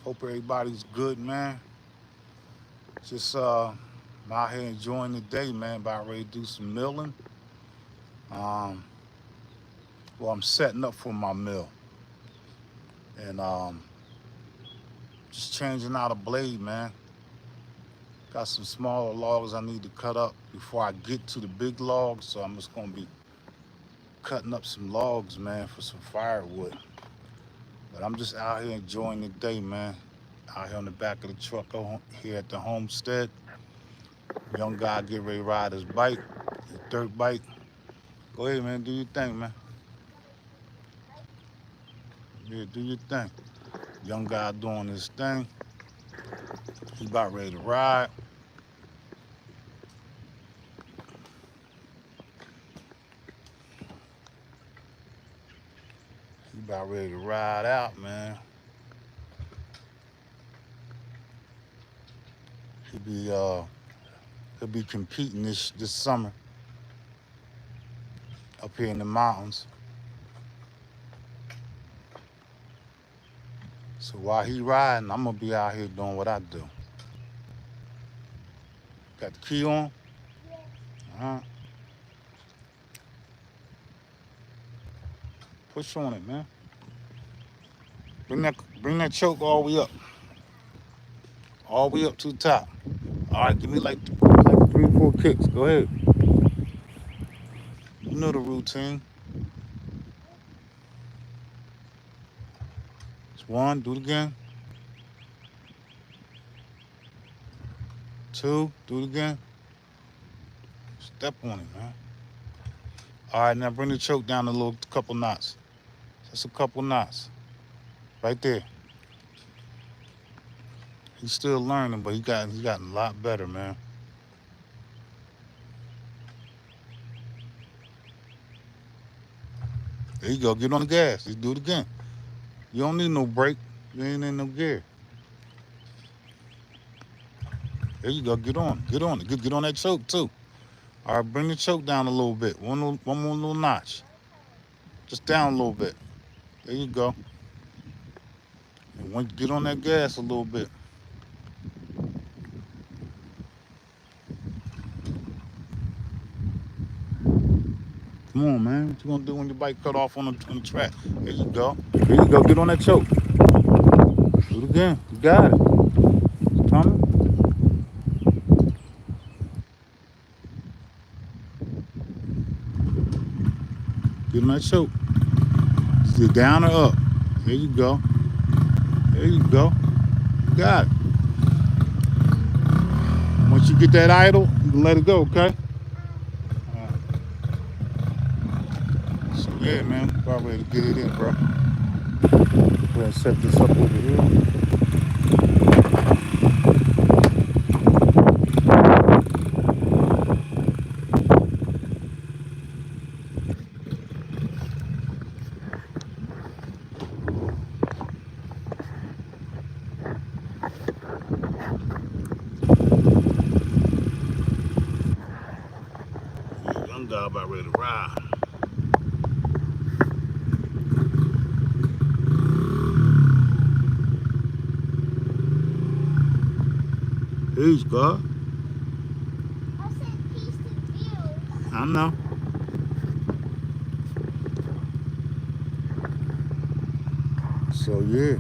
Hope everybody's good, man. Just I'm out here enjoying the day, man. About ready to do some milling. Um, well, I'm setting up for my mill, and just changing out a blade, man. Got some smaller logs I need to cut up before I get to the big logs, so I'm just gonna be cutting up some logs, man, for some firewood. But I'm just out here enjoying the day, man. Out here on the back of the truck here at the homestead. Young guy get ready to ride his bike, his dirt bike. Go ahead, man. Do your thing, man. Yeah, do your thing. Young guy doing his thing. He about ready to ride. He about ready to ride out, man. He be uh he'll be competing this summer up here in the mountains. So while he riding, I'm gonna be out here doing what I do. Got the key on? Uh-huh. Push on it, man. Bring that choke all the way up. All the way up to the top. All right, give me like 3, 4 kicks. Go ahead. You know the routine. It's one, do it again. Two, do it again. Step on it, man. All right, now bring the choke down a little couple knots. Just a couple knots. Right there. He's still learning, but he gotten a lot better, man. There you go. Get on the gas. Just do it again. You don't need no brake. You ain't in no gear. There you go. Get on. Get on it. Get on that choke too. All right, bring the choke down a little bit. One more little notch. Just down a little bit. There you go. And once you get on that gas a little bit. Come on, man. What you gonna do when your bike cut off on the track? There you go. There you go. Get on that choke. Do it again. You got it. It's coming. Get on that choke. Is it down or up? There you go. There you go. You got it. Once you get that idle, you can let it go, okay? So yeah, man, about ready to get it in, bro. Go ahead and set this up over here. Yeah, young guy about ready to ride. Peace, God. I said peace to views. I know. So yeah.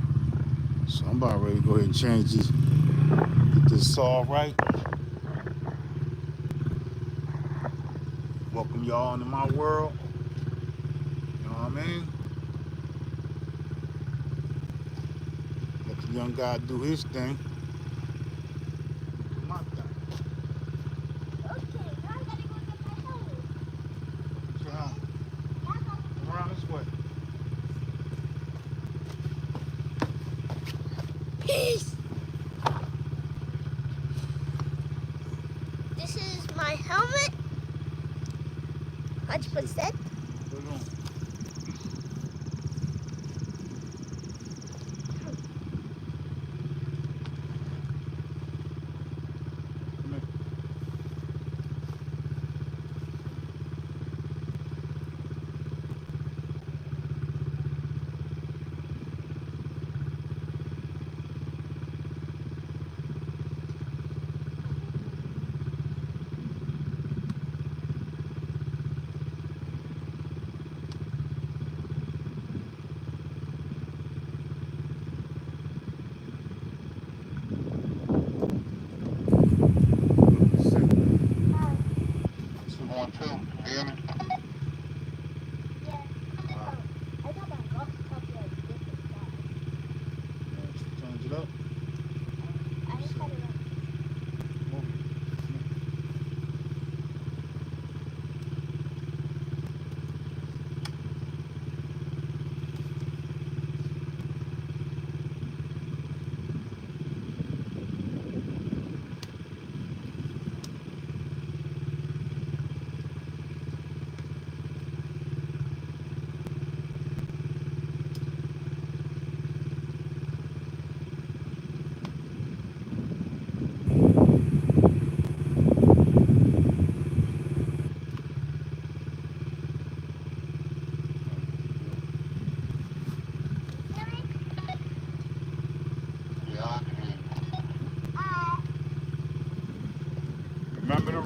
So I'm about ready to go ahead and change this. Get this saw right. Welcome y'all into my world. You know what I mean? Let the young guy do his thing. Do my thing. Okay, now I gotta go get my helmet. Get your helmet. Now I gotta Come around this way. peace. This is my helmet. 100%. Put it on. Come here.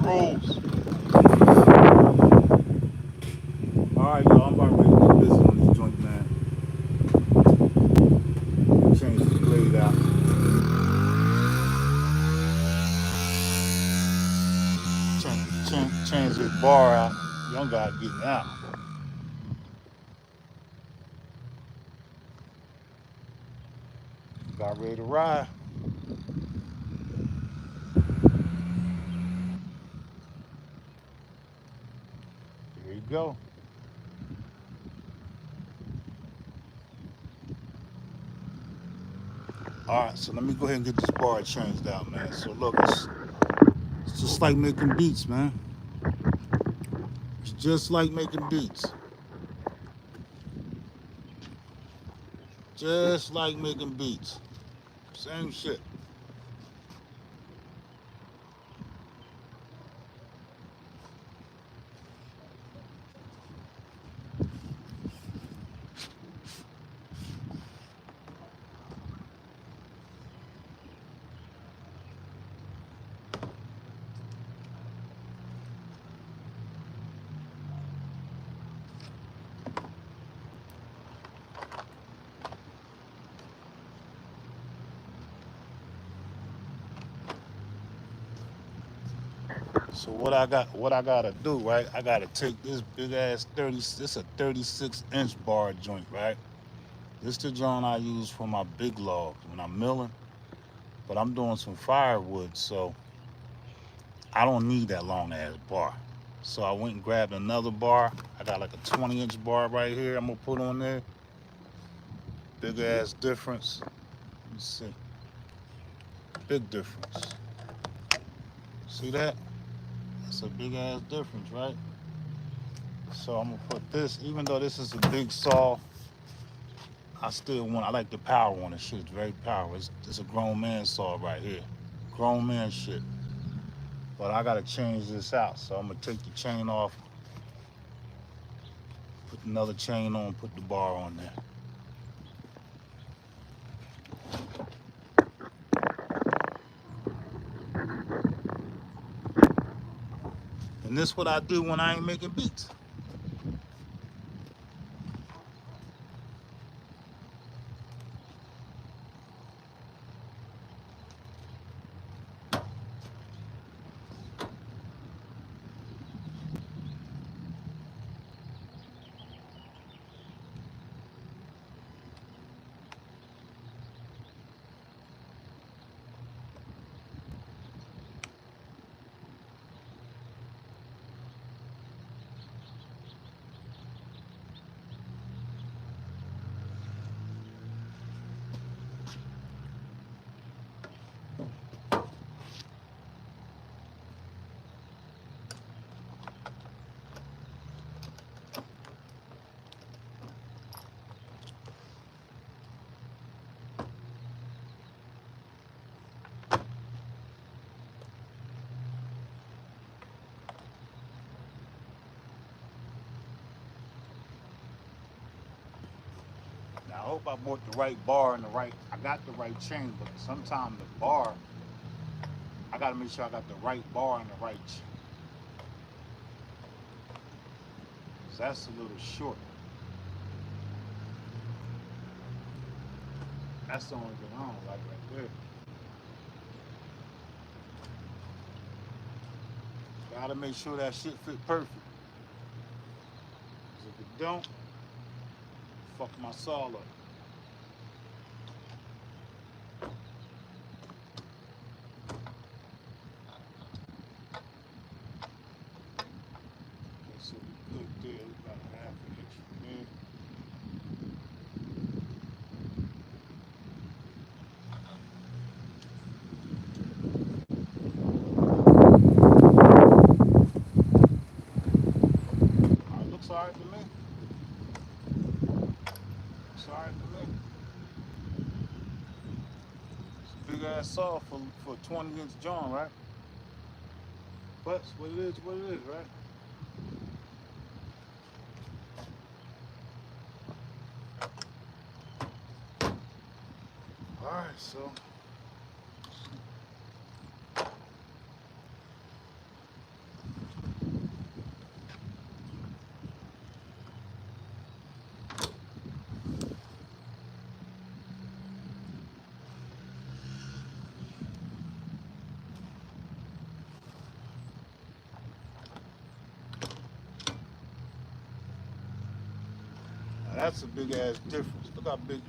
Rolls. Alright, y'all, I'm about ready to get busy on this joint, man. Change the blade out. Change this bar out. Young guy getting out. Got ready to ride. Here you go. Alright, so let me go ahead and get this bar changed out, man. So look, it's just like making beats, man. It's just like making beats. Just like making beats. Same shit. So what I gotta do, right? I gotta take this big ass 30, this a 36-inch bar joint, right? This the joint I use for my big logs when I'm milling, but I'm doing some firewood, so I don't need that long ass bar. So I went and grabbed another bar. I got like a 20-inch bar right here. I'm gonna put on there. Big ass difference. Let's see. Big difference. See that? That's a big ass difference, right? So I'm gonna put this, even though this is a big saw, I like the power on it. Shit, it's very powerful. It's a grown man saw right here. Grown man shit. But I gotta change this out. So I'm gonna take the chain off, put another chain on, put the bar on there. And this what I do when I ain't making beats. Now I hope I bought the right bar and I got the right chain, but sometimes the bar, I gotta make sure I got the right bar and the right chain. Cause that's a little short. That's the only thing I don't like right there. Gotta make sure that shit fit perfect. Cause if it don't, fuck my saw up. Okay, so we good there. We got a half an inch from there. Looks alright to me. Looks alright to me. It's a big ass saw for a 20-inch joint, right? But what it is, right? Alright, so That's a big ass difference. Look how big.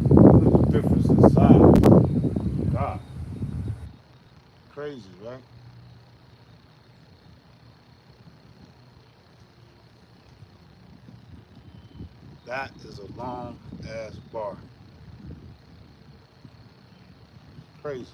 Look at the difference in size. God, crazy, right? That is a long ass bar. Crazy.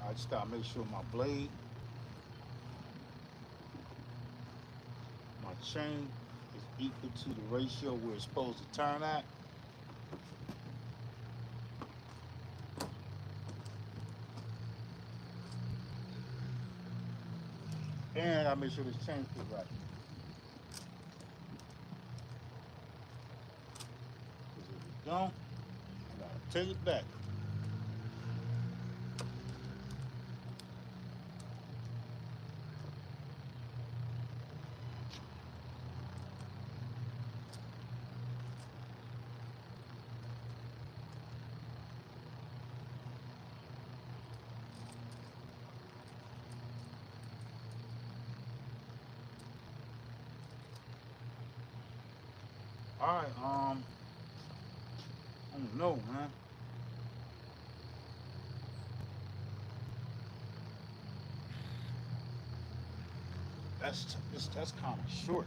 I just gotta make sure my blade, my chain is equal to the ratio where it's supposed to turn at. And I make sure this chain fit right. Because if it don't, I gotta take it back. All right, I don't know, man. That's kind of short.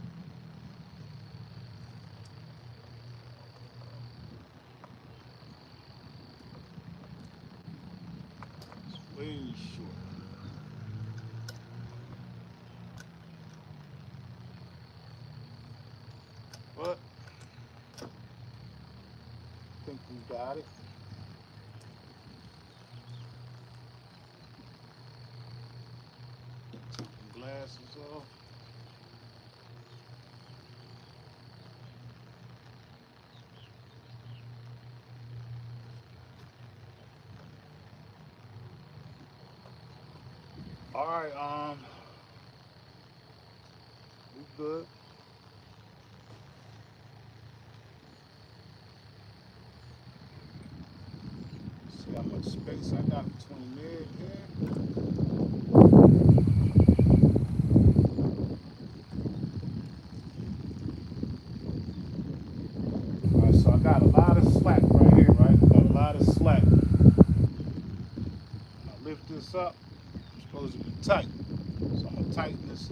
It's way short. But I think we got it. Take the glasses off. All right, we good. See how much space I got between there and here. All right, so I got a lot of slack right here, right? Got a lot of slack. When I lift this up, it's supposed to be tight. So I'm gonna tighten this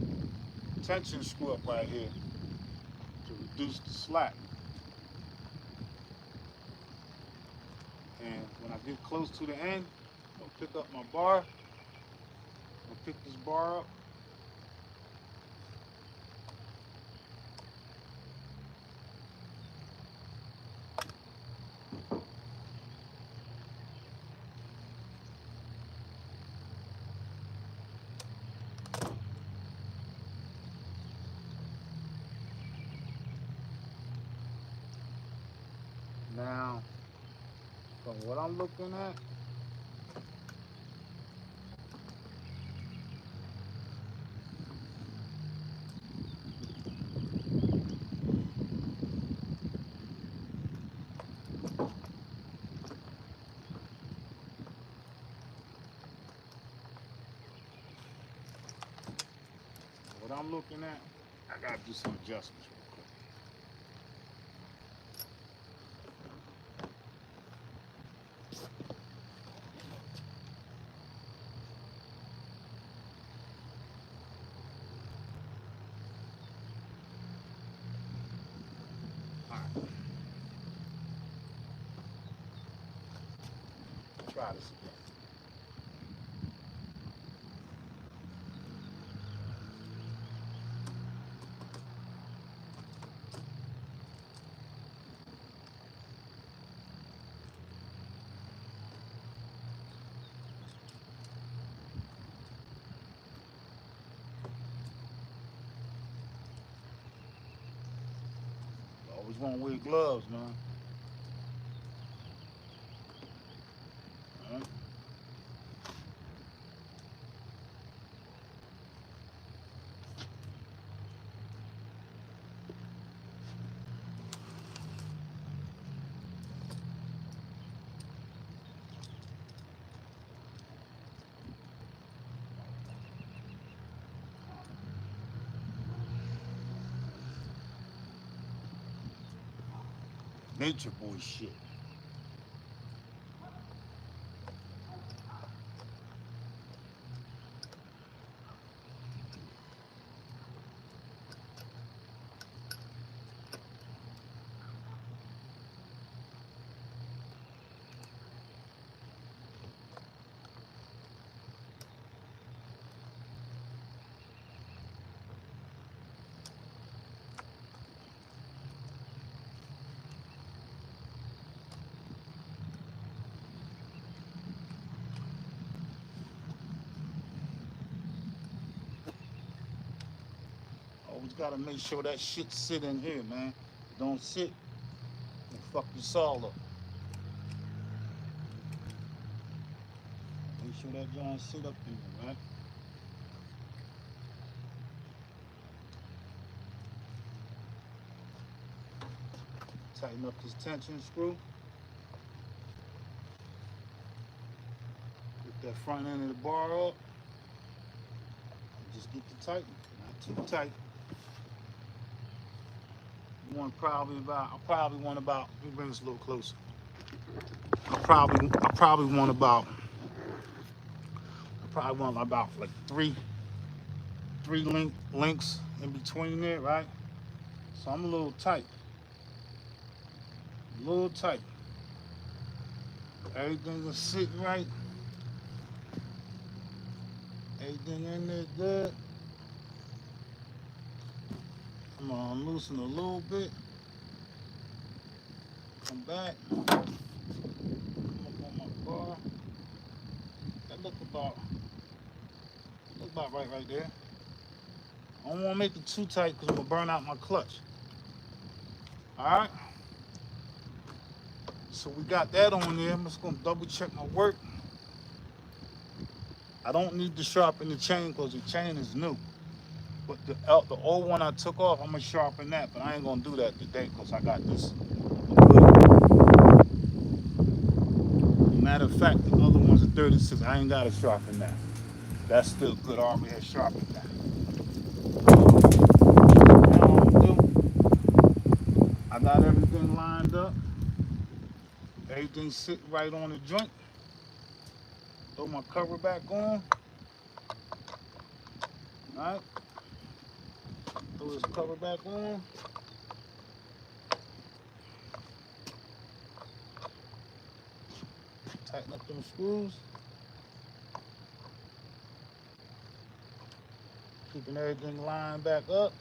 tension screw up right here to reduce the slack. And when I get close to the end, I'll pick up my bar. I'll pick this bar up. Now, from what I'm looking at, I gotta do some adjustments real quick. All right, try this again. Always want to wear gloves, man. All right. Nature boy shit. Always gotta make sure that shit sit in here, man. Don't sit and fuck your saw up. Make sure that joint sit up in there, right? Tighten up this tension screw. Get that front end of the bar up. And just get the tighten. Not too tight. You want I probably want about, let me bring this a little closer. I probably want about, like three links in between there, right? So I'm a little tight. A little tight. Everything is sitting right. Everything in there good. I'm gonna loosen a little bit. Come back. Come up on my bar. That look about right there. I don't wanna make it too tight because I'm gonna burn out my clutch. Alright. So we got that on there. I'm just gonna double check my work. I don't need to sharpen the chain because the chain is new. But the old one I took off, I'm gonna sharpen that, but I ain't gonna do that today because I got this good. Matter of fact, the other one's a 36. I ain't gotta sharpen that. That's still good. I already had sharpened that. I got everything lined up. Everything sitting right on the joint. Throw my cover back on. Alright. Throw this cover back on. Tighten up them screws. Keeping everything lined back up.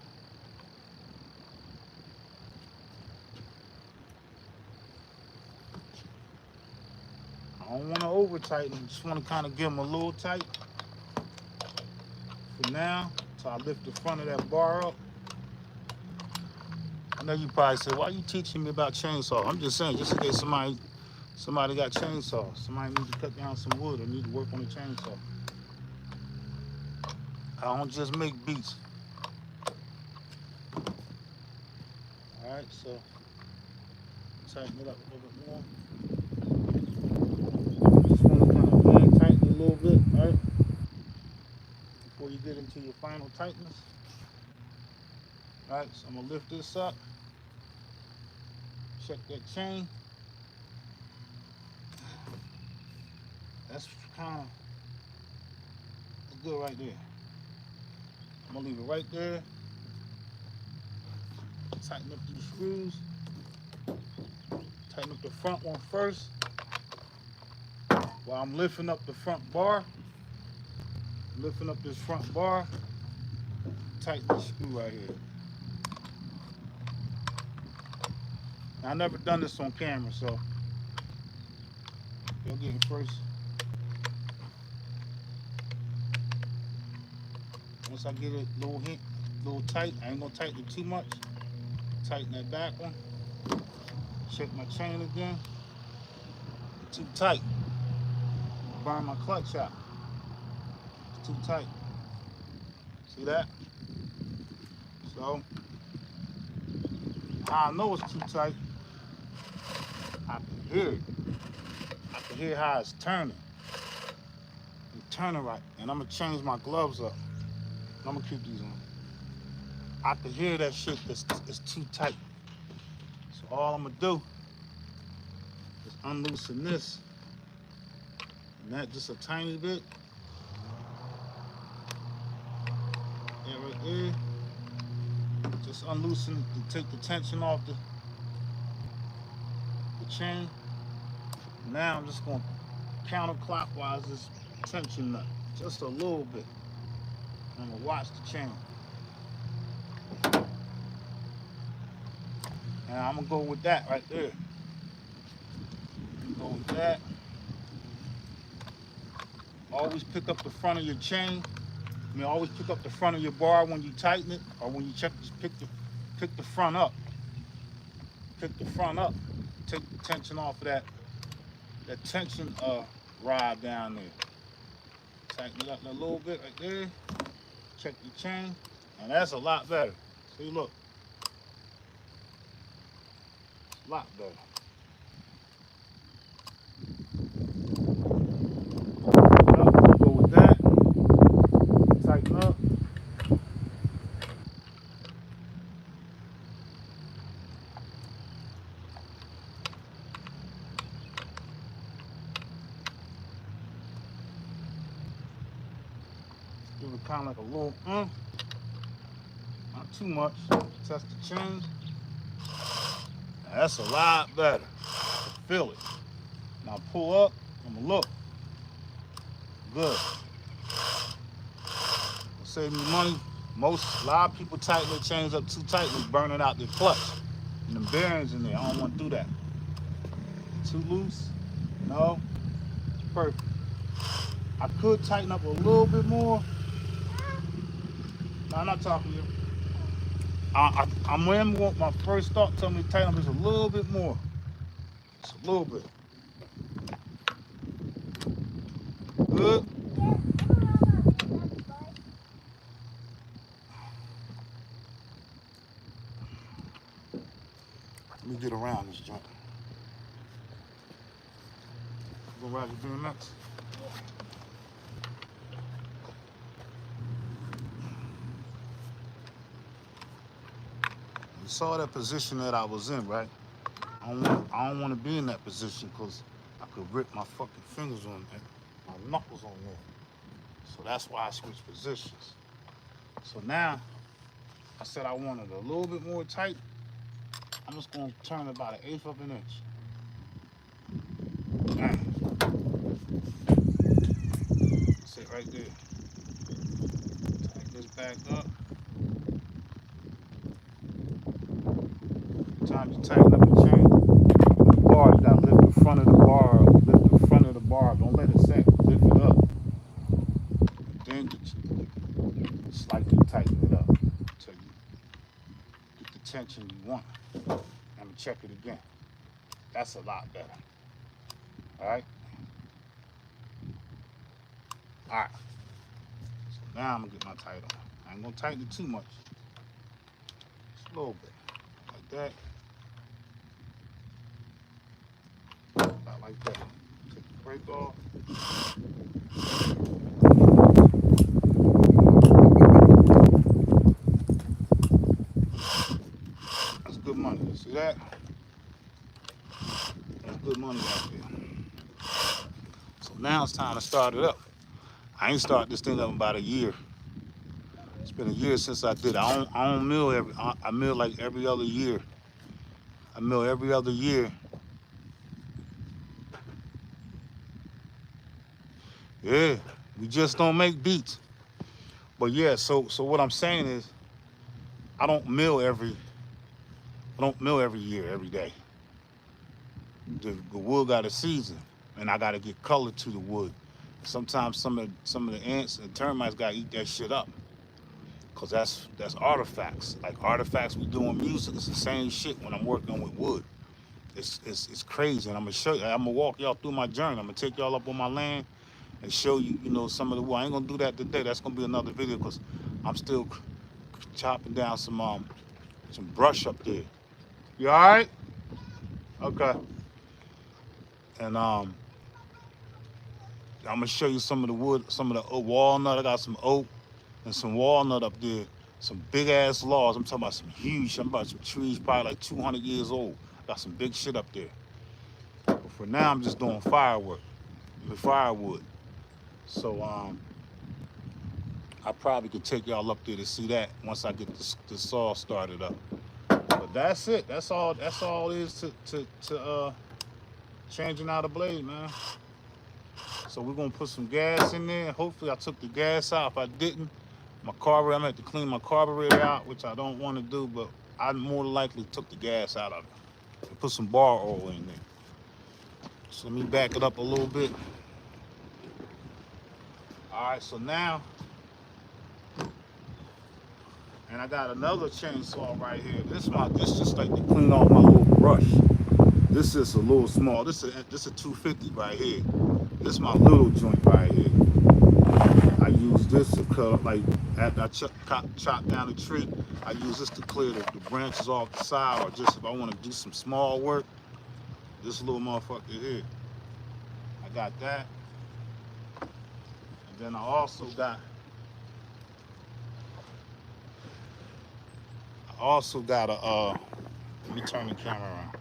I don't want to over tighten. I just want to kind of give them a little tight for now. So I lift the front of that bar up. I know you probably say, why are you teaching me about chainsaw? I'm just saying, just in case somebody got chainsaw. Somebody needs to cut down some wood or need to work on a chainsaw. I don't just make beats. All right, so tighten it up a little bit more. Just want to kind of hand tighten a little bit, all right? Before you get into your final tightness. All right, so I'm gonna lift this up. Check that chain. That's kind of good right there. I'm gonna leave it right there. Tighten up these screws. Tighten up the front one first. While I'm lifting up the front bar, lifting up this front bar, tighten this screw right here. Now, I never done this on camera, so you'll get it first. Once I get it a little tight, I ain't gonna tighten it too much. Tighten that back one. Check my chain again. Too tight. Burn my clutch out. It's too tight. See that? So, how I know it's too tight, I can hear it. I can hear how it's turning. It's turning right. And I'm gonna change my gloves up. I'm gonna keep these on. I can hear that shit that's too tight. So all I'm gonna do is unloosen this. And that just a tiny bit. That right there. Just unloosen it to take the tension off the chain. Now I'm just gonna counterclockwise this tension nut just a little bit. I'm gonna watch the chain. And I'm gonna go with that right there. Go with that. Always pick up the front of your chain. I mean, always pick up the front of your bar when you tighten it, or when you check. Just pick the front up. Pick the front up. Take the tension off of that tension rod down there. Tighten it up a little bit right there. Check your chain, and that's a lot better. See, look, a lot better. Go with that. Tighten up. Give it kind of like a little, not too much. Test the chain. That's a lot better. Feel it. Now pull up. I'm gonna look. Good. Save me money. A lot of people tighten their chains up too tight and burning out their clutch. And the bearings in there. I don't want to do that. Too loose? No. Perfect. I could tighten up a little bit more. No, I'm not talking to you. My first thought told me to tighten up just a little bit more. Just a little bit. Good. Let me get around this joint. You gonna ride your BMX? You saw that position that I was in, right? I don't want to be in that position because I could rip my fucking fingers on there, my knuckles on there. So that's why I switched positions. So now, I said I wanted a little bit more tight. I'm just gonna turn about 1/8 of an inch. Bang. That's it right there. Tighten this back up. Time you tighten up the chain, the bar, you gotta lift the front of the bar up. Lift the front of the bar. Don't let it sink. Lift it up. Then slightly tighten it up until you get the tension you want. I'm gonna check it again. That's a lot better. All right. All right. So now I'm gonna get my tight on. I ain't gonna tighten it too much. Just a little bit, like that. About like that. Take the brake off. That's good money. See that? That's good money right there. So now it's time to start it up. I ain't started this thing up in about a year. It's been a year since I did it. I don't mill I mill like every other year. I mill every other year. Yeah, we just don't make beats. But yeah, so what I'm saying is I don't mill every year, every day. The wood got a season, and I gotta get color to the wood. Sometimes some of the ants and termites gotta eat that shit up. Cause that's artifacts. Like artifacts we doing music, it's the same shit when I'm working with wood. It's crazy. And I'm gonna show you, I'm gonna walk y'all through my journey. I'm gonna take y'all up on my land and show you, you know, some of the wood. I ain't gonna do that today. That's gonna be another video because I'm still chopping down some brush up there. You alright? Okay. And I'm gonna show you some of the wood, some of the walnut. I got some oak and some walnut up there. Some big ass logs. I'm talking about some huge. I'm about some trees probably like 200 years old. Got some big shit up there. But for now, I'm just doing firework, the firewood. So I probably could take y'all up there to see that once I get the saw started up. But that's it. That's all. That's all it is to changing out a blade, man. So we're gonna put some gas in there. Hopefully I took the gas out. If I didn't, my carburetor, I'm gonna have to clean my carburetor out, which I don't want to do, but I more than likely took the gas out of it. And put some bar oil in there. So let me back it up a little bit. All right, so now, and I got another chainsaw right here. This just like to clean off my little brush. This is a little small. This is a 250 right here. This is my little joint right here. I use this to cut, like after I chop down the tree, I use this to clear the branches off the side, or just if I want to do some small work, this little motherfucker here. I got that. And then I also got a, let me turn the camera around.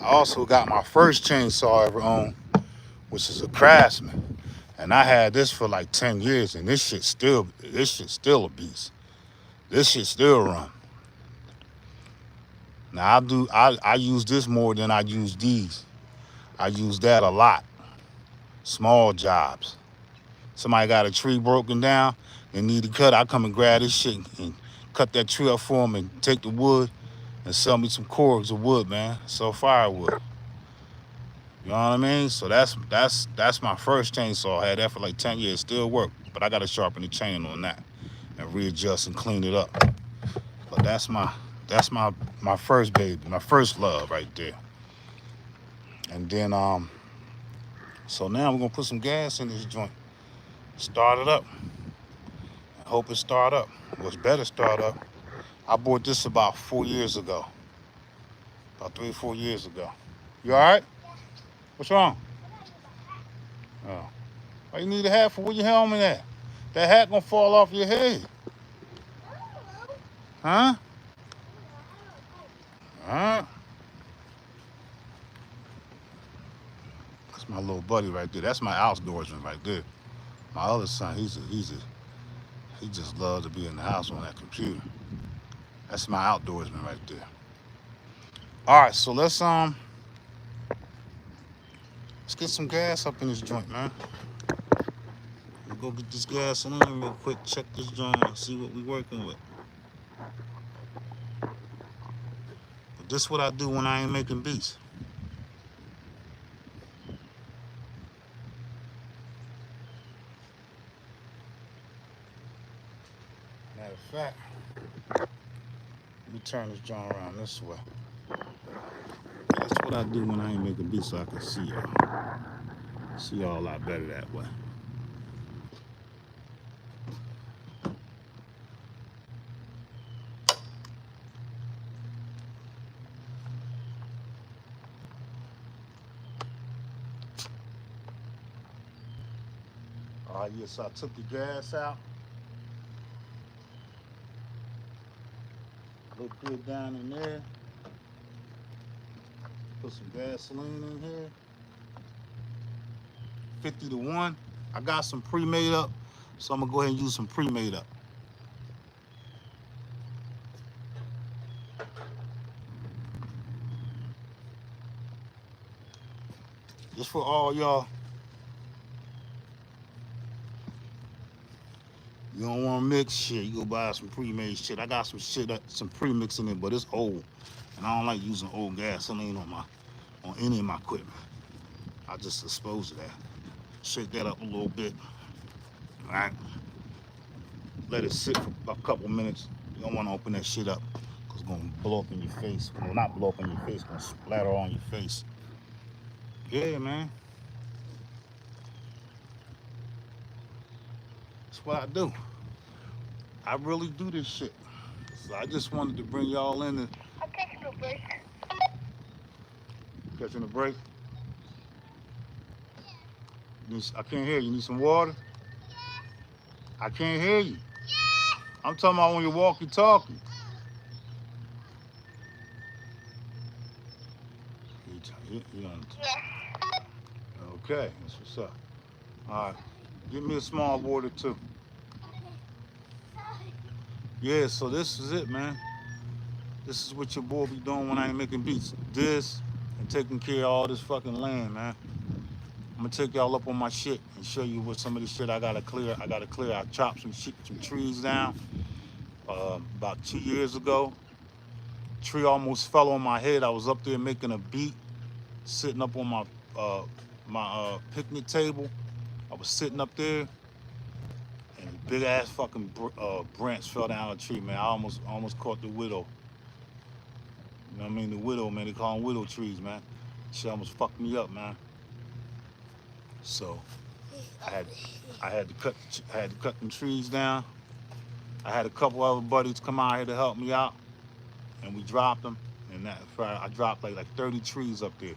I also got my first chainsaw I ever owned, which is a Craftsman. And I had this for like 10 years, and this shit's still a beast. This shit still run. Now I use this more than I use these. I use that a lot. Small jobs. Somebody got a tree broken down, they need to cut. I come and grab this shit and cut that tree up for them and take the wood and sell me some cords of wood, man. Sell firewood. You know what I mean? So that's my first chainsaw. I had that for like 10 years. Still work, but I gotta sharpen the chain on that and readjust and clean it up. But that's my first baby, my first love right there. And then so now we're gonna put some gas in this joint. Start it up. I hope it start up. Well, it's better start up. I bought this about 4 years ago. About 3 or 4 years ago. You all right? What's wrong? Oh. Why you need a hat for? Where your helmet at? That hat gonna fall off your head. Huh? Huh? That's my little buddy right there. That's my outdoorsman right there. My other son, he just loves to be in the house on that computer. That's my outdoorsman right there. All right, so let's get some gas up in this joint, man. We'll go get this gas in real quick. Check this joint and see what we working with. But this is what I do when I ain't making beats. Matter of fact, let me turn this joint around this way. That's what I do when I ain't making beats, so I can see y'all. See y'all a lot better that way. All right, yes, I took the gas out. Look good down in there. Put some gasoline in here. 50 to 1. I got some pre-made up, so I'm gonna go ahead and use some pre-made up. Just for all y'all. You don't want to mix shit, you go buy some pre-made shit. I got some shit, some pre-mix in it, but it's old. And I don't like using old gasoline on any of my equipment. I just dispose of that. Shake that up a little bit. Right? Let it sit for a couple minutes. You don't want to open that shit up because it's going to blow up in your face. Well, not blow up in your face, it's going to splatter on your face. Yeah, man. That's what I do. I really do this shit. So I just wanted to bring y'all in and I'm taking a break. catching a break. I can't hear you. You need some water? I can't hear you. I'm talking about when you walkie talkie. Yes. Okay, that's what's up. All right. Give me a small water too. Yeah, so this is it, man. This is what your boy be doing when I ain't making beats. This and taking care of all this fucking land, man. I'm gonna take y'all up on my shit and show you what some of the shit I gotta clear. I chopped some shit, some trees down about 2 years ago. Tree almost fell on my head. I was up there making a beat, sitting up on my picnic table. I was sitting up there, and a big ass fucking branch fell down the tree, man. I almost caught the widow. You know what I mean? The widow, man. They call them widow trees, man. She almost fucked me up, man. So I had to cut them trees down. I had a couple other buddies come out here to help me out, and we dropped them. And I dropped like 30 trees up there.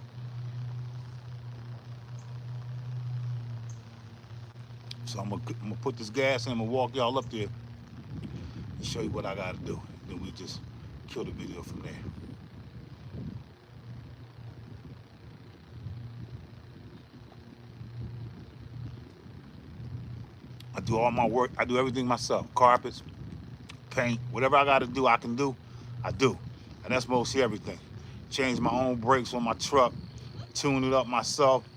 So I'm gonna put this gas in. I'm gonna walk y'all up there and show you what I gotta do. Then we just kill the video from there. I do all my work. I do everything myself. Carpets, paint, whatever I gotta do, I can do. I do. And that's mostly everything. Change my own brakes on my truck, tune it up myself.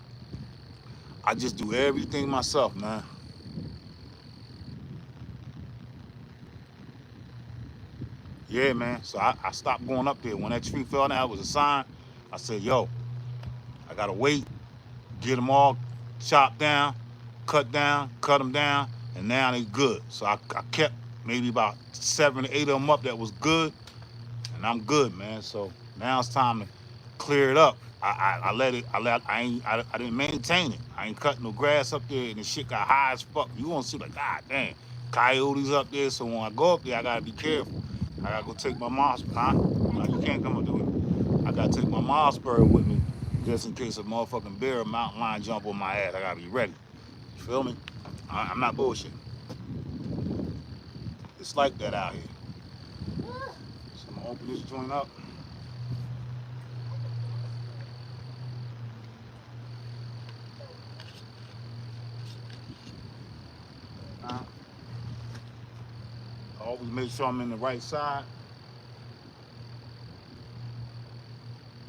I just do everything myself, man. Yeah, man. So I stopped going up there. When that tree fell down, it was a sign. I said, yo, I gotta wait, get them all chopped down, cut them down, and now they good. So I kept maybe about 7 or 8 of them up that was good, and I'm good, man. So now it's time to clear it up. I didn't maintain it. I ain't cutting no grass up there, and the shit got high as fuck. You gonna see like, God damn, coyotes up there. So when I go up there, I gotta be careful. I gotta go take my moss. Huh? No, you can't come up do it. I gotta take my mossberry with me just in case a motherfucking bear or mountain lion jump on my ass. I gotta be ready. You feel me? I'm not bullshitting. It's like that out here. So I'm gonna open this joint up. I always make sure I'm in the right side.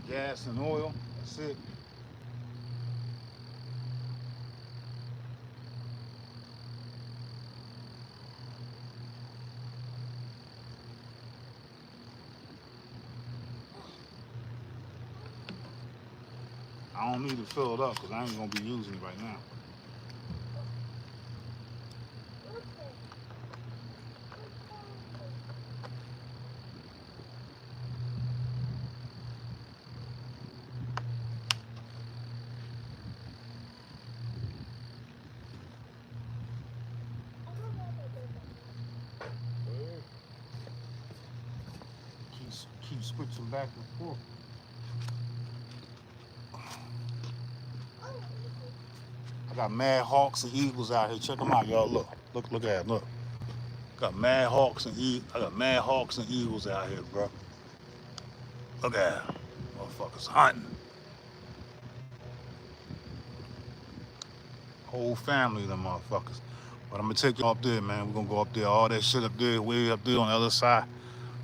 Gas and oil. That's it. I don't need to fill it up because I ain't gonna be using it right now. Keep switching back and forth. I got mad hawks and eagles out here. Check them out, y'all. Look at them. Look. Got mad hawks and I got mad hawks and eagles out here, bro. Look at them. Motherfuckers hunting. Whole family of them motherfuckers. But I'm gonna take you up there, man. We're gonna go up there. All that shit up there, way up there on the other side.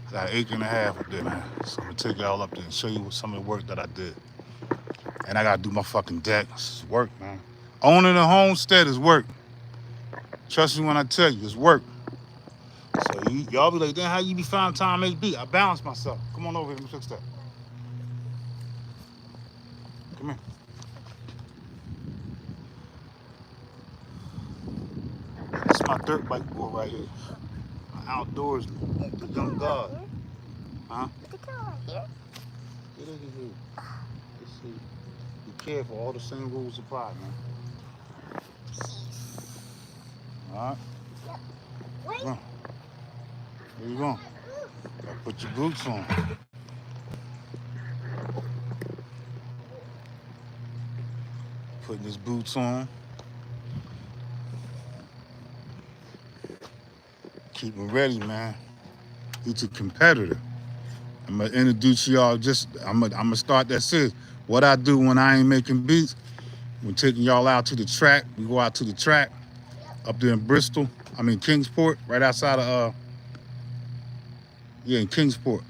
I got an acre and a half up there, man. So I'm gonna take y'all up there and show you some of the work that I did. And I gotta do my fucking deck. This is work, man. Owning a homestead is work. Trust me when I tell you, it's work. So y'all be like, then how you be finding time to make beat? I balance myself. Come on over here, let me fix that. Come here. my dirt bike boy right here. My outdoors, the young god. Huh? The car right here. Get in here. Let's see. Be careful. All the same rules apply, man. All right. Yep. Wait. Come on. Where you going? Gotta put your boots on. Putting his boots on. Keep him ready, man. He's a competitor. I'm gonna introduce y'all. I'm gonna start that serious. What I do when I ain't making beats, we're taking y'all out to the track. We go out to the track up there in Bristol. I mean Kingsport, right outside of in Kingsport,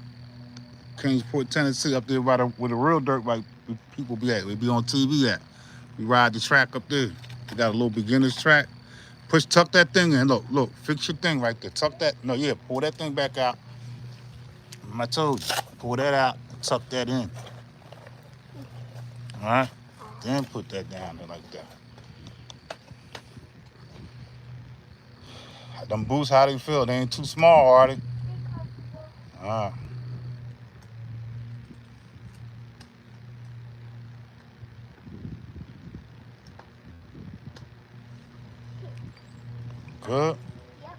Tennessee, up there right where the real dirt bike people be at. We be on TV at. We ride the track up there. We got a little beginner's track. Tuck that thing in. Look, fix your thing right there. Tuck that. No, yeah, pull that thing back out. I told you, pull that out, tuck that in. All right? Then put that down there like that. Them boots, how they feel? They ain't too small, are they? All right. Good? Yep.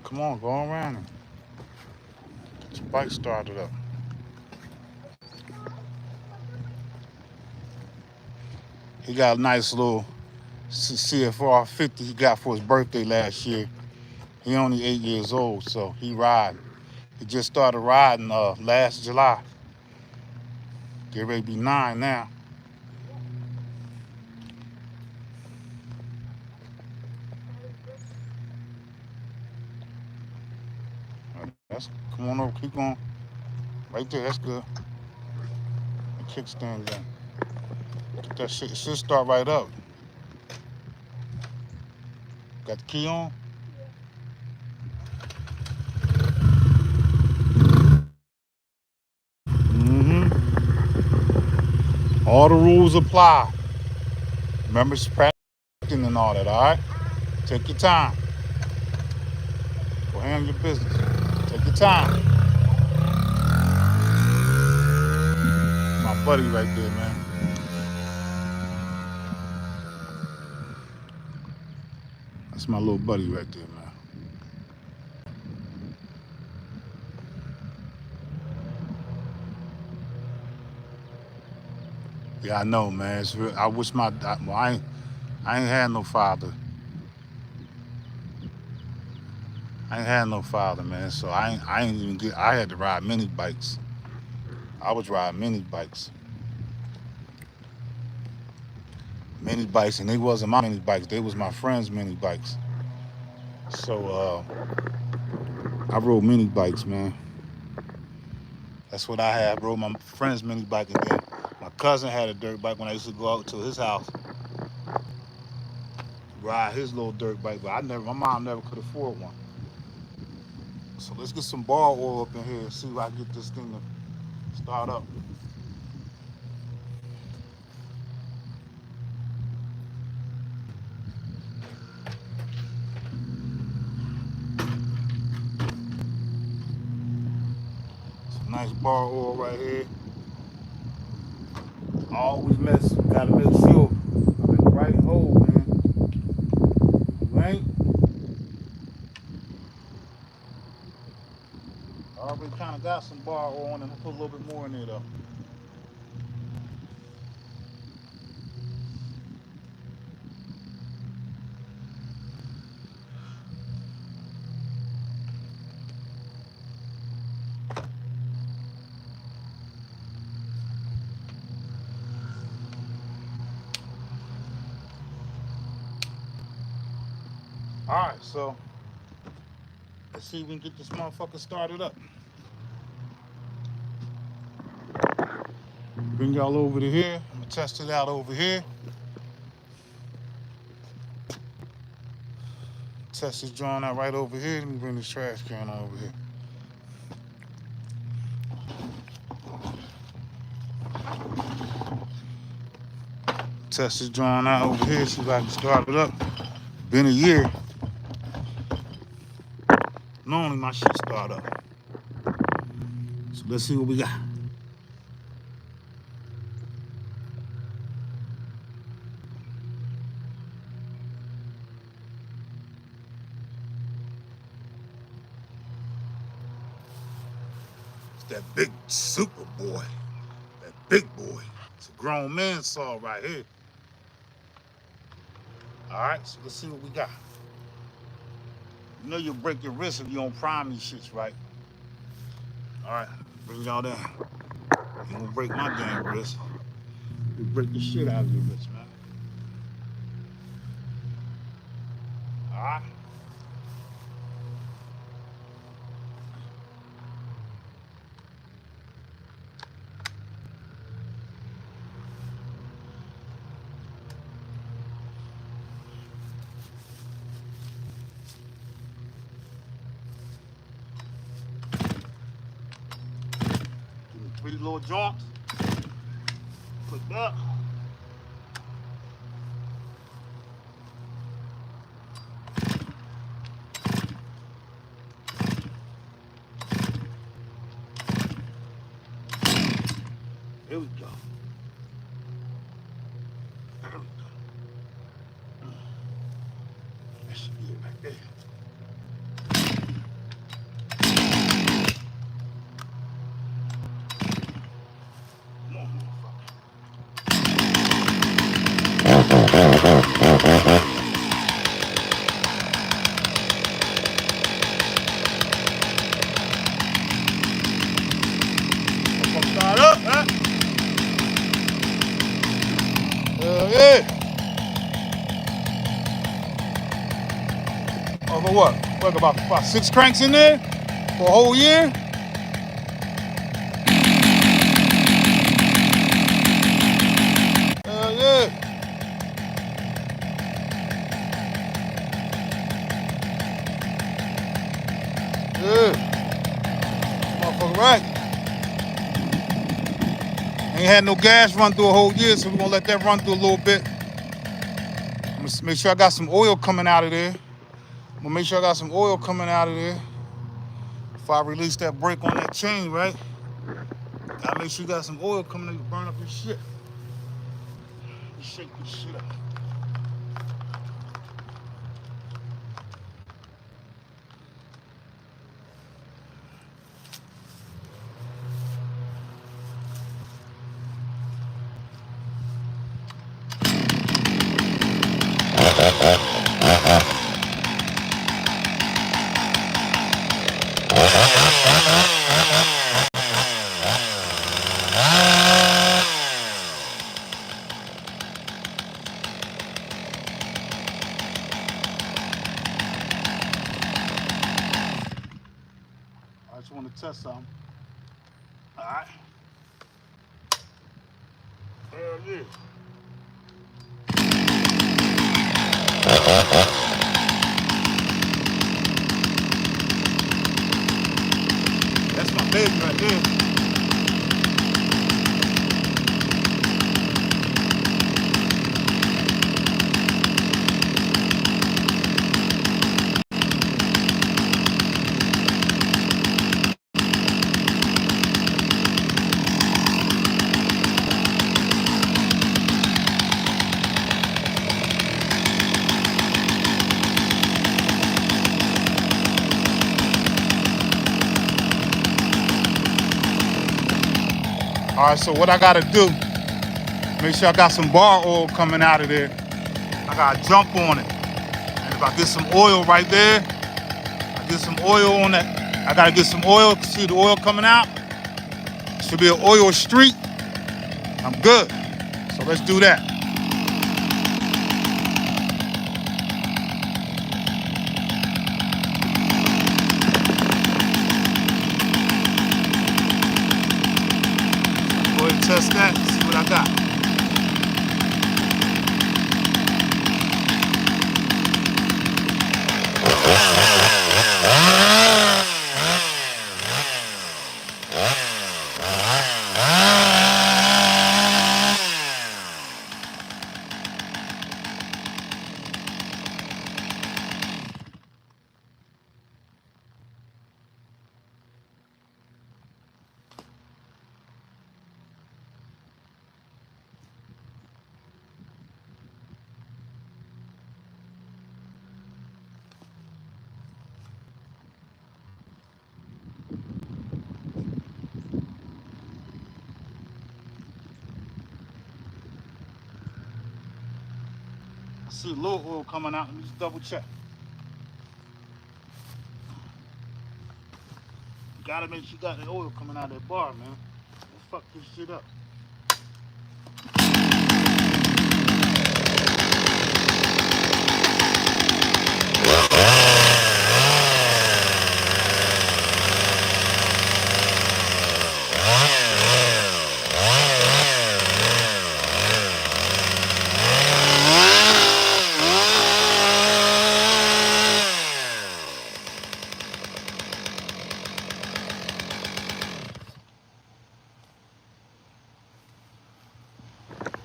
Come on, go around and get your bike started up. He got a nice little CFR 50 he got for his birthday last year. He only 8 years old, so he riding. He just started riding last July. Get ready to be 9 now. Come on over, keep going. Right there, that's good. The kickstand down. Get that shit, it should start right up. Got the key on? Mm-hmm. All the rules apply. Remember, it's practicing and all that, all right? Take your time. Go handle your business. Take your time. My buddy right there, man. That's my little buddy right there, man. Yeah, I know, man. It's real. I wish I ain't had no father. I ain't had no father, man. So I ain't even get. I had to ride mini bikes. I was riding mini bikes. Mini bikes, and they wasn't my mini bikes. They was my friends' mini bikes. So I rode mini bikes, man. That's what I had. I rode my friend's mini bike, and then my cousin had a dirt bike when I used to go out to his house, ride his little dirt bike. But my mom never could afford one. So let's get some bar oil up in here and see if I can get this thing to start up. Some nice bar oil right here. Always gotta make sure I'm in the right hole, man. You ain't? I already kind of got some bar oil on it. I'm gonna put a little bit more in there though. All right, so let's see if we can get this motherfucker started up. Bring y'all over to here. I'm gonna test it out over here. Test this joint out right over here. Let me bring this trash can over here. Test this joint out over here, see if I can start it up. Been a year. me my shit start up. So let's see what we got. It's that big super boy. That big boy. It's a grown man saw right here. All right, so let's see what we got. You know you'll break your wrist if you don't prime these shits right. All right, bring y'all down. You won't break my damn wrist. You break the shit out of your wrist, man. All right. Give me 3 little joints. Put that. There we go. There we go. That should be it right there. Come on, motherfucker. Start up, huh? Yeah. Oh, for what? What, about 6 cranks in there for a whole year? Yeah. Yeah. Motherfucker, right. Ain't had no gas run through a whole year, so we're gonna let that run through a little bit. I'm gonna make sure I got some oil coming out of there. I'm gonna make sure I got some oil coming out of there. If I release that brake on that chain, right? Gotta make sure you got some oil coming in to burn up your shit. Shake this shit up. I just want to test something. All right. Hell yeah. That's my baby right there. All right, so what I gotta do, make sure I got some bar oil coming out of there. I gotta jump on it. And if I get some oil right there, I get some oil on that. I gotta get some oil, see the oil coming out. Should be an oil streak. I'm good. So let's do that. Go ahead and test that, see what I got. see a little oil coming out. Let me just double check. You gotta make sure you got the oil coming out of that bar, man. Don't fuck this shit up.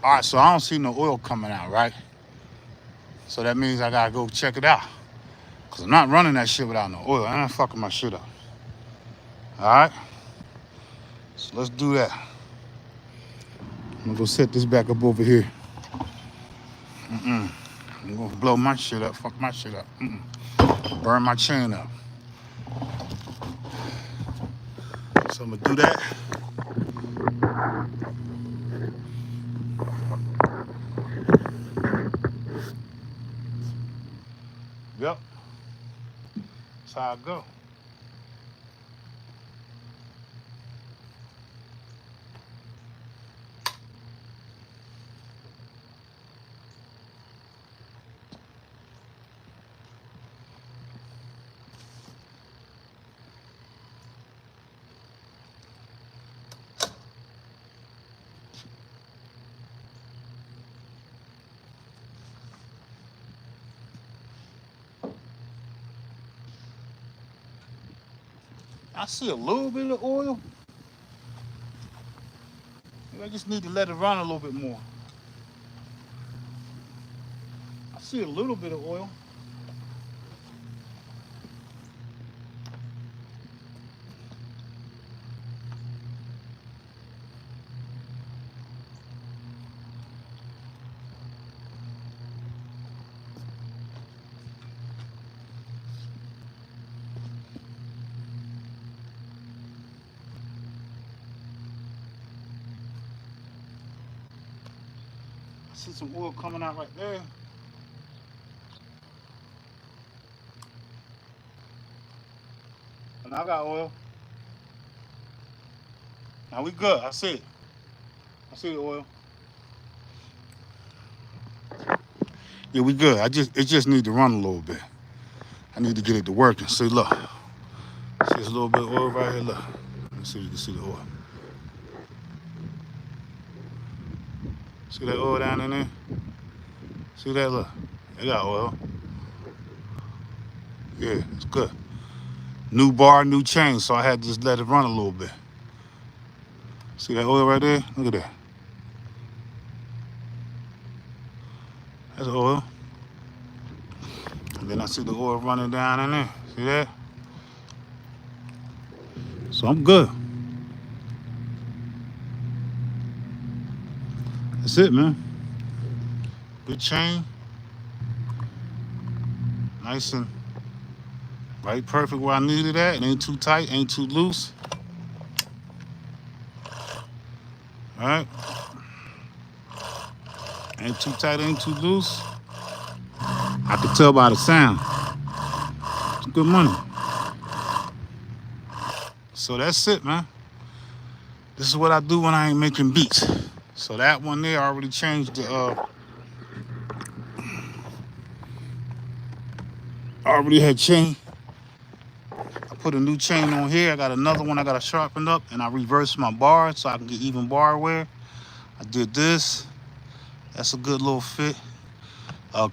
All right, so I don't see no oil coming out, right? So that means I gotta go check it out. Cause I'm not running that shit without no oil. I ain't fucking my shit up. All right, so let's do that. I'm gonna go set this back up over here. I'm gonna blow my shit up, fuck my shit up. Burn my chain up. So I'm gonna do that. Yep, that's how I go. I see a little bit of oil. Maybe I just need to let it run a little bit more. I see a little bit of oil. I see some oil coming out right there. And I got oil. Now we good. I see it. I see the oil. Yeah, we good. It just need to run a little bit. I need to get it to working. See, look. See this little bit of oil right here. Look. Let's see if you can see the oil. See that oil down in there? See that? Look. It got oil. Yeah, it's good. New bar, new chain, so I had to just let it run a little bit. See that oil right there? Look at that. That's oil. And then I see the oil running down in there. See that? So I'm good. That's it, man. Good chain. Nice and right, perfect where I needed it at. It ain't too tight, ain't too loose. All right. Ain't too tight, ain't too loose. I can tell by the sound. It's good money. So that's it, man. This is what I do when I ain't making beats. So that one there, I already changed the, I already had chain. I put a new chain on here. I got another one I got to sharpen up, and I reversed my bar so I can get even bar wear. I did this. That's a good little fit.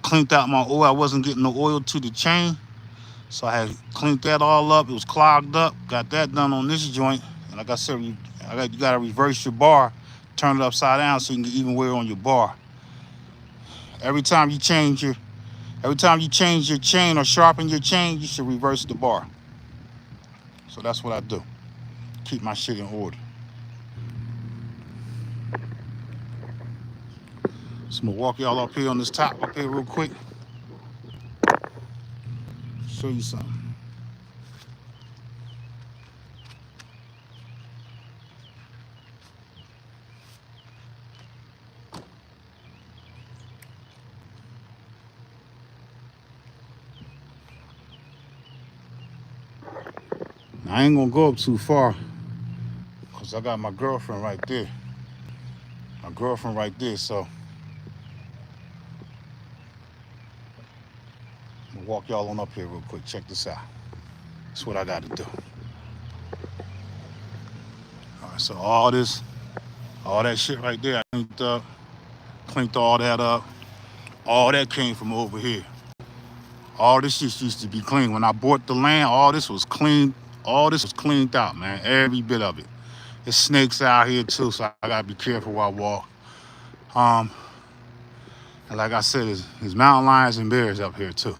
Cleaned out my oil. I wasn't getting the oil to the chain, so I had cleaned that all up. It was clogged up. Got that done on this joint. And like I said, you got to reverse your bar, turn it upside down so you can get even wear on your bar. Every time you change your chain or sharpen your chain, you should reverse the bar. So that's what I do. Keep my shit in order. So I'm gonna walk y'all up here on this top up here real quick. Show you something. Now, I ain't gonna go up too far because I got my girlfriend right there. My girlfriend right there, so I'm gonna walk y'all on up here real quick. Check this out. That's what I gotta do. All right, so all that shit right there, I cleaned all that up. All that came from over here. All this shit used to be clean. When I bought the land, all this was clean. All this was cleaned out, man. Every bit of it. There's snakes out here too, so I gotta be careful while I walk. And like I said, there's mountain lions and bears up here too.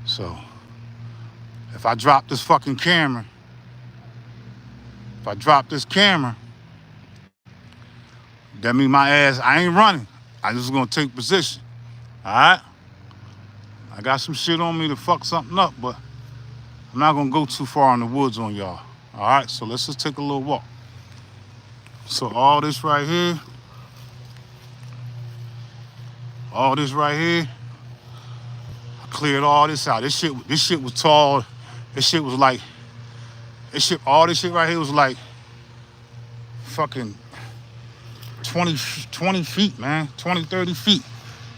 So if I drop this fucking camera, if I drop this camera, that means my ass, I ain't running. I just gonna take position. All right? I got some shit on me to fuck something up, but I'm not gonna go too far in the woods on y'all. All right, so let's just take a little walk. So all this right here, I cleared all this out. This shit was tall. This shit was like, all this shit right here was like fucking 20 feet, man, 20, 30 feet.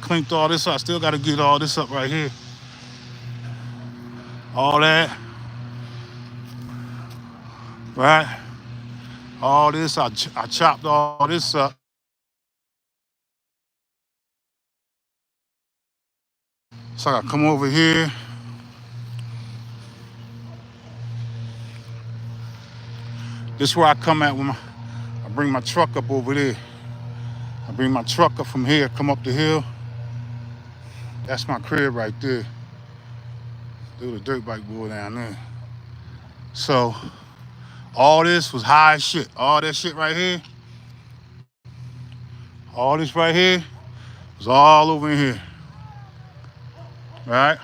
Cleaned all this up. I still gotta get all this up right here. All that, right? All this, I chopped all this up. So I gotta come over here. This is where I come at when I bring my truck up over there. I bring my truck up from here, come up the hill. That's my crib right there. Do the dirt bike boy down there. So all this was high as shit. All that shit right here, all this right here was all over in here. Right?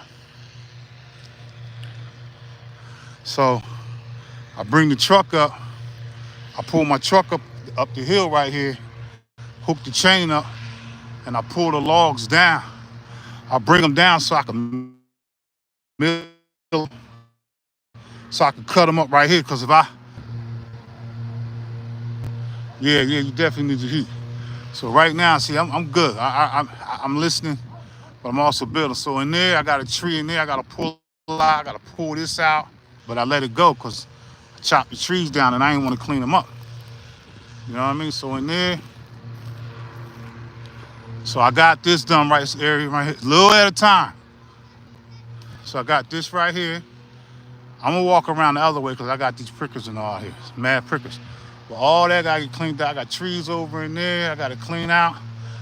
So I bring the truck up. I pull my truck up the hill right here, hook the chain up, and I pull the logs down. I bring them down so I can cut them up right here. Cause if you definitely need your heat. So right now, see, I'm good. I'm listening, but I'm also building. So in there, I got a tree in there. I gotta pull out. I gotta pull this out, but I let it go because I chopped the trees down and I didn't want to clean them up. You know what I mean? So in there, so I got this done right this area right here, a little at a time. So I got this right here. I'm gonna walk around the other way because I got these prickers and all here. It's mad prickers. But all that gotta get cleaned out. I got trees over in there. I gotta clean out.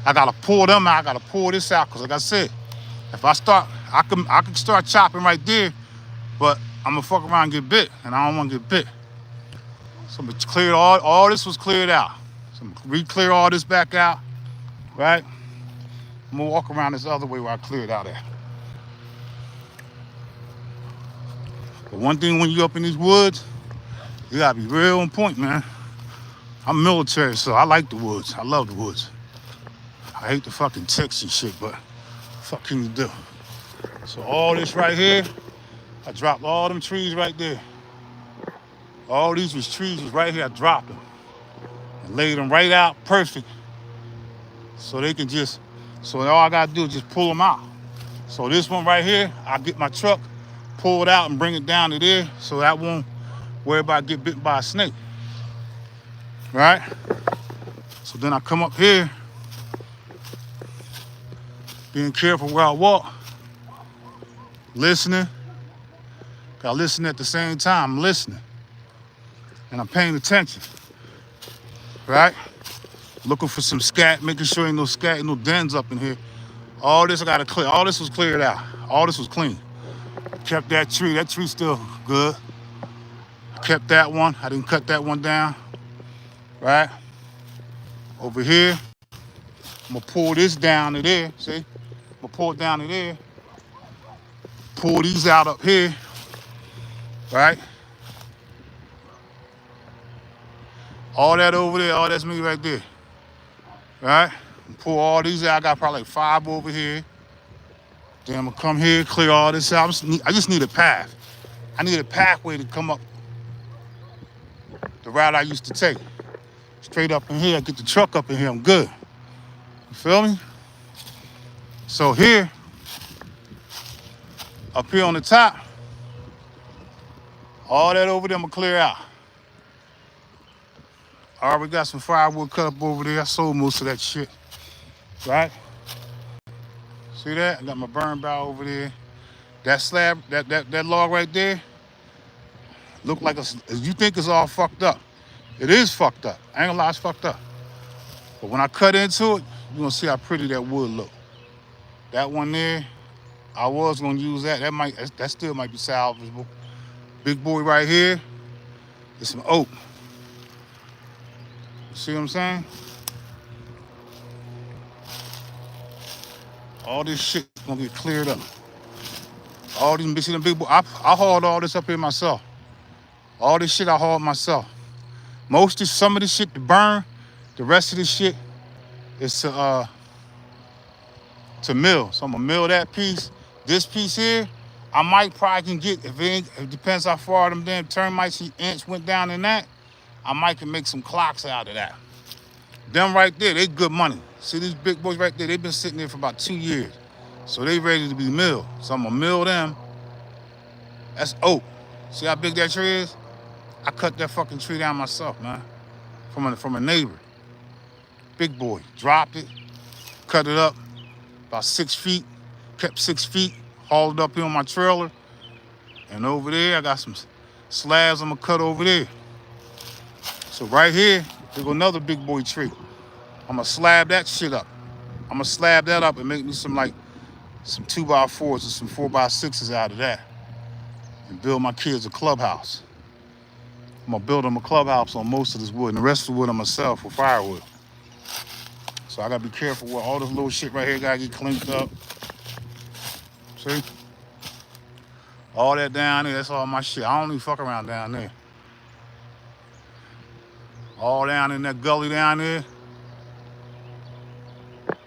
I gotta pull them out. I gotta pull this out because like I said, if I start, I can start chopping right there, but I'm gonna fuck around and get bit, and I don't want to get bit. So I'm gonna clear all this was cleared out. So I'm gonna re-clear all this back out, right? I'm gonna walk around this other way where I cleared out at. But one thing when you up in these woods, you gotta be real on point, man. I'm military, so I like the woods. I love the woods. I hate the fucking ticks and shit, but fuck can you do? So all this right here, I dropped all them trees right there. All these trees was right here, I dropped them. And laid them right out perfect. So they can so all I gotta do is just pull them out. So this one right here, I get my truck, pull it out and bring it down to there so that won't worry about getting bitten by a snake. Right? So then I come up here, being careful where I walk, listening. I listen at the same time, I'm listening. And I'm paying attention. Right? Looking for some scat, making sure ain't no scat, ain't no dens up in here. All this I gotta clear. All this was cleared out. All this was clean. Kept that tree still good. Kept that one, I didn't cut that one down. Right? Over here, I'm gonna pull this down to there, see? I'm gonna pull it down to there. Pull these out up here, right? All that over there, all that's me right there, right? Pull all these out, I got probably like 5 over here. Then I'm gonna come here, clear all this out. I just need a path. I need a pathway to come up the route I used to take. Straight up in here, get the truck up in here, I'm good. You feel me? So here, up here on the top, all that over there, I'm gonna clear out. All right, we got some firewood cut up over there. I sold most of that shit, right? See that? I got my burn barrel over there. That slab, that log right there, look like you think it's all fucked up. It is fucked up. I ain't gonna lie, it's fucked up. But when I cut into it, you're gonna see how pretty that wood look. That one there, I was gonna use that. That still might be salvageable. Big boy right here is some oak. You see what I'm saying? All this shit gonna get cleared up. All these bitches, them big boy. I hauled all this up here myself. All this shit I hauled myself. Some of this shit to burn. The rest of this shit is to mill. So I'm gonna mill that piece. This piece here, I might probably can get, it depends how far them damn termites and ants went down in that, I might can make some clocks out of that. Them right there, they good money. See these big boys right there, they've been sitting there for about 2 years. So they ready to be milled. So I'm gonna mill them. That's oak. See how big that tree is? I cut that fucking tree down myself, man. From a neighbor. Big boy. Dropped it, cut it up about 6 feet, kept 6 feet, hauled it up here on my trailer. And over there, I got some slabs I'm gonna cut over there. So right here, there go another big boy tree. I'm gonna slab that shit up. I'm gonna slab that up and make me some 2x4s or some 4x6s out of that. And build my kids a clubhouse. I'm gonna build them a clubhouse on most of this wood, and the rest of the wood I'm gonna sell for firewood. So I gotta be careful with all this little shit right here, gotta get cleaned up. See? All that down there, that's all my shit. I don't even fuck around down there. All down in that gully down there.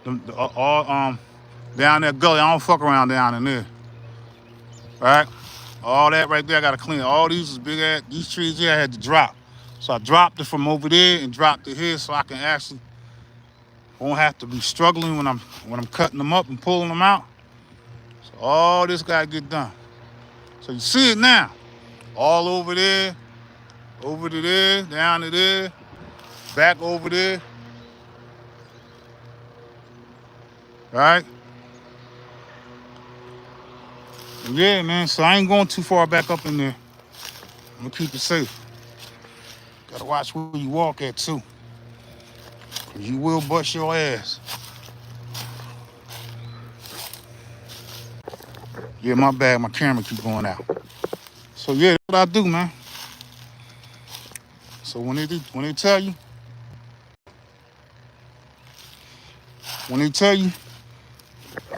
Down that gully, I don't fuck around down in there. Right? All that right there, I gotta clean. All these is big ass, these trees here I had to drop. So I dropped it from over there and dropped it here so I can actually, won't have to be struggling when I'm cutting them up and pulling them out. So all this gotta get done. So you see it now. All over there, over to there, down to there, back over there. Right? And yeah, man, so I ain't going too far back up in there. I'm gonna keep it safe. Gotta watch where you walk at too. Cause you will bust your ass. Yeah, my bad, my camera keep going out. So yeah, that's what I do, man. So when they tell you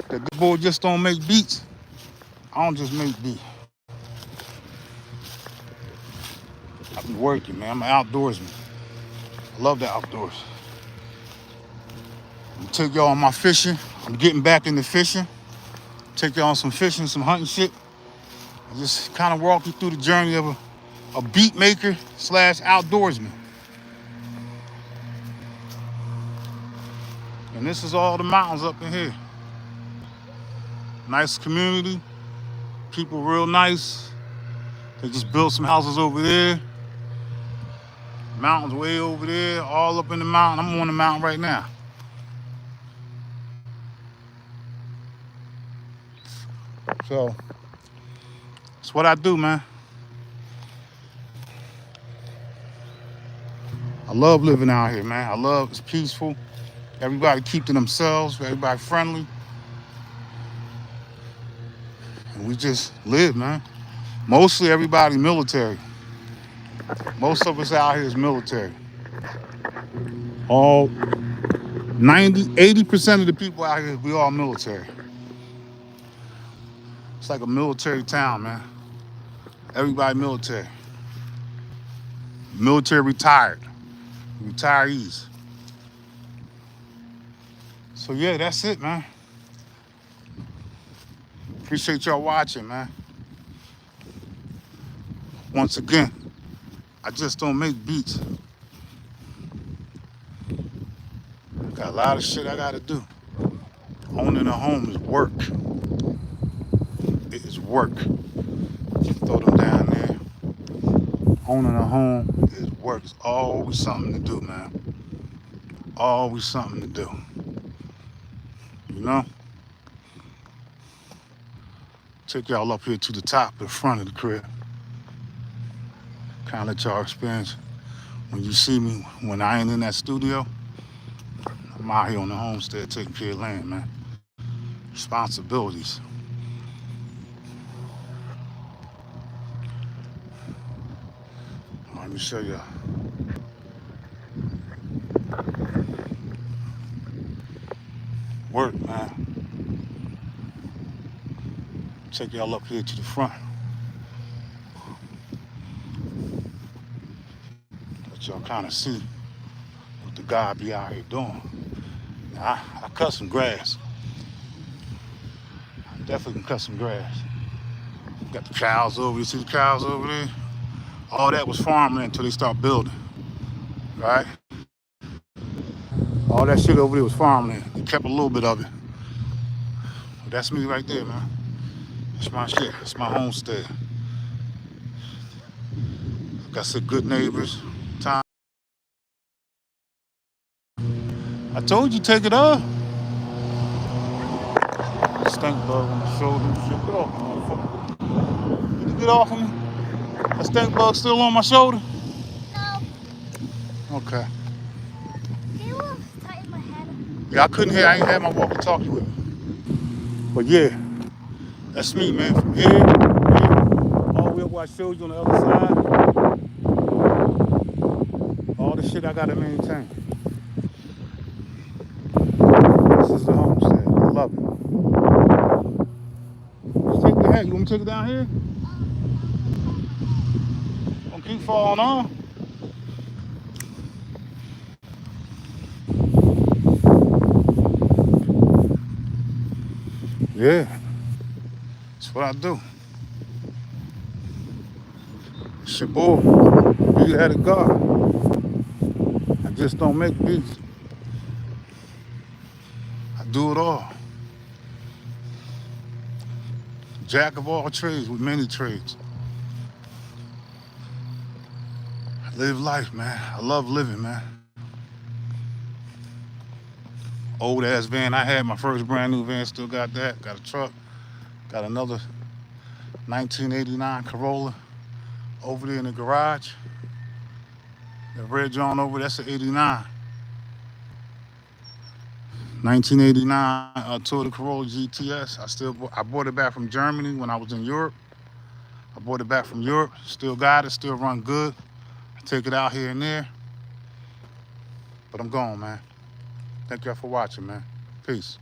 that the boy just don't make beats, I don't just make beats. I be working, man. I'm an outdoorsman. I love the outdoors. I'm gonna take y'all on my fishing. I'm getting back into fishing. Take y'all on some fishing, some hunting shit. I just kind of walk you through the journey of a beat maker / outdoorsman. And this is all the mountains up in here. Nice community. People real nice. They just built some houses over there. Mountains way over there, all up in the mountain. I'm on the mountain right now. So, that's what I do, man. I love living out here, man. It's peaceful. Everybody keep to themselves, everybody friendly. And we just live, man. Mostly everybody military. Most of us out here is military. All 80% of the people out here, we all military. It's like a military town, man. Everybody military. Military retired. Retirees. So yeah, that's it, man. Appreciate y'all watching, man. Once again, I just don't make beats. Got a lot of shit I gotta do. Owning a home is work. It is work. Throw them down there. Owning a home is work. It's always something to do, man. Always something to do. You know? Take y'all up here to the top, the front of the crib. Kind of let y'all experience. When you see me, when I ain't in that studio, I'm out here on the homestead taking care of land, man. Responsibilities. Let me show you. Work, man. Take y'all up here to the front. Let y'all kind of see what the guy be out here doing. Now, I cut some grass. I definitely can cut some grass. Got the cows over. You see the cows over there? All that was farmland until they start building, right? All that shit over there was farmland. They kept a little bit of it. But that's me right there, man. That's my shit. That's my homestead. Got some good neighbors. Time. I told you take it off. Stink bug on my shoulder and shit. Get off, motherfucker. Did you get off of me? That stink bug still on my shoulder? No. Okay. They will tighten my head. Yeah, I couldn't hear. I ain't had my walkie-talkie with me. But yeah, that's me, man. From here, all the way up where I showed you on the other side. All the shit I gotta maintain. This is the homestead. I love it. Just take the hat. You want me to take it down here? Don't keep falling on. Yeah, that's what I do. It's your boy. You had a God. I just don't make beats. I do it all. Jack of all trades with many trades. I live life, man. I love living, man. Old ass van I had, my first brand new van, still got that. Got a truck. Got another 1989 Corolla over there in the garage. That red John over, that's an 89. 1989 Toyota Corolla GTS. I bought it back from Germany when I was in Europe. I bought it back from Europe. Still got it, still run good. I take it out here and there. But I'm gone, man. Thank y'all for watching, man. Peace.